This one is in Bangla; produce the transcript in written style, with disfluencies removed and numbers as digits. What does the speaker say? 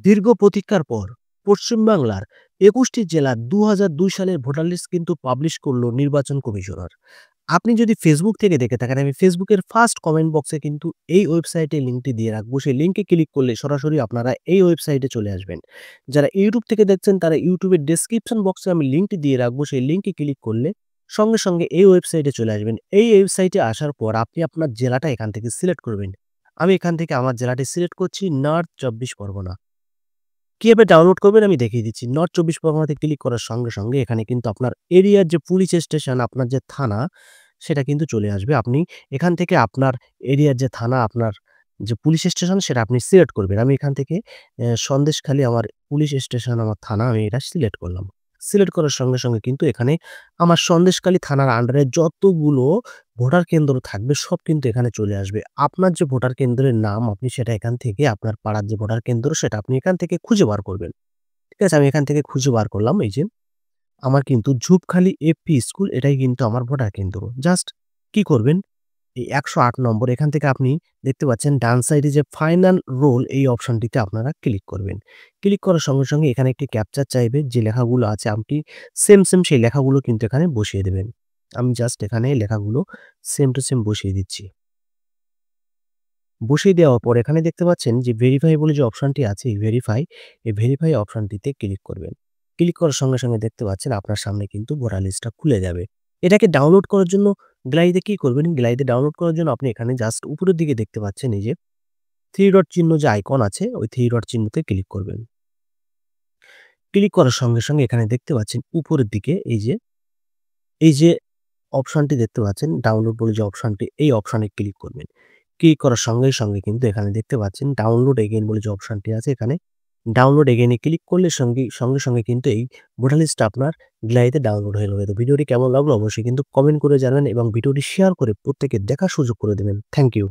দীর্ঘ প্রতীক্ষার পর পশ্চিমবাংলার ২১টি জেলার ২০০২ সালের ভোটার লিস্ট কিন্তু পাবলিশ করল নির্বাচন কমিশনার। আপনি যদি ফেসবুক থেকে দেখে থাকেন, আমি ফেসবুকের ফার্স্ট কমেন্ট বক্সে কিন্তু এই ওয়েবসাইটের লিঙ্কটি দিয়ে রাখবো। সেই লিঙ্কে ক্লিক করলে সরাসরি আপনারা এই ওয়েবসাইটে চলে আসবেন। যারা ইউটিউব থেকে দেখছেন তারা ইউটিউবের ডেসক্রিপশন বক্সে আমি লিঙ্কটি দিয়ে রাখবো। সেই লিঙ্কে ক্লিক করলে সঙ্গে এই ওয়েবসাইটে চলে আসবেন। এই ওয়েবসাইটে আসার পর আপনি আপনার জেলাটা এখান থেকে সিলেক্ট করবেন। আমি এখান থেকে আমার জেলাটি সিলেক্ট করছি নর্থ ২৪ পরগনা। কিভাবে ডাউনলোড করবেন আমি দেখিয়ে দিচ্ছি। নর্থ ২৪ পরগনাতে ক্লিক করার সঙ্গে এখানে কিন্তু আপনার এরিয়ার যে পুলিশ স্টেশন, আপনার যে থানা, সেটা কিন্তু চলে আসবে। আপনি এখান থেকে আপনার এরিয়ার যে থানা, আপনার যে পুলিশ স্টেশন সেটা আপনি সিলেক্ট করবেন। আমি এখান থেকে সন্দেশখালী আমার পুলিশ স্টেশন, আমার থানা আমি এটা সিলেক্ট করলাম। সিলেক্ট করার সঙ্গে কিন্তু এখানে আমার সন্দেশখালী থানার আন্ডারে যতগুলো ভোটার কেন্দ্র থাকবে সব কিন্তু এখানে চলে আসবে। আপনার যে ভোটার কেন্দ্রের নাম আপনি সেটা এখান থেকে আপনার পাড়ার যে ভোটার কেন্দ্র সেটা আপনি এখান থেকে খুঁজে বার করবেন। ঠিক আছে? আমি এখান থেকে খুঁজে বার করলাম। এই যে আমার কিন্তু ঝুপখালী এপি স্কুল এটাই কিন্তু আমার ভোটার কেন্দ্র। জাস্ট কি করবেন? এই ১০৮ নম্বর এখান থেকে আপনি দেখতে পাচ্ছেন ডান সাইডে যে ফাইনাল রোল এই অপশনটিতে আপনারা ক্লিক করবেন। ক্লিক করার সঙ্গে এখানে একটি ক্যাপচা চাইবে। যে লেখাগুলো আছে আপনি সেম সেই লেখাগুলো কিন্তু এখানে বসিয়ে দেবেন। আমি জাস্ট এখানে লেখাগুলো সেম টু সেম বসিয়ে দিচ্ছি। বসিয়ে দেওয়ার পর এখানে দেখতে পাচ্ছেন যে ভেরিফাই বলে যে অপশনটি আছে এই ভেরিফাই অপশনটিতে ক্লিক করবেন। ক্লিক করার সঙ্গে দেখতে পাচ্ছেন আপনার সামনে কিন্তু ভোটার লিস্টটা খুলে যাবে। এটাকে ডাউনলোড করার জন্য গ্যালারিতে কি করবেন? গ্যালারিতে ডাউনলোড করার জন্য আপনি এখানে জাস্ট উপরের দিকে দেখতে পাচ্ছেন এই যে 3 ডট চিহ্ন যে আইকন আছে ওই 3 ডট চিহ্নতে ক্লিক করবেন। ক্লিক করার সঙ্গে এখানে দেখতে পাচ্ছেন উপরের দিকে এই যে অপশনটি দেখতে পাচ্ছেন ডাউনলোড বলে যে অপশনটি এই অপশনে ক্লিক করবেন। ক্লিক করার সঙ্গে কিন্তু এখানে দেখতে পাচ্ছেন ডাউনলোড এগেইন বলে যে অপশনটি আছে এখানে ডাউনলোড এগেইন এ ক্লিক করলে সঙ্গে কিন্তু এই ভোটার লিস্টটা আপনার গ্যালারিতে ডাউনলোড হয়ে যাবে। তো ভিডিওটি কেমন লাগলো অবশ্যই কিন্তু কমেন্ট করে জানাবেন এবং ভিডিওটি শেয়ার করে প্রত্যেকের দেখার সুযোগ করে দেবেন। Thank you.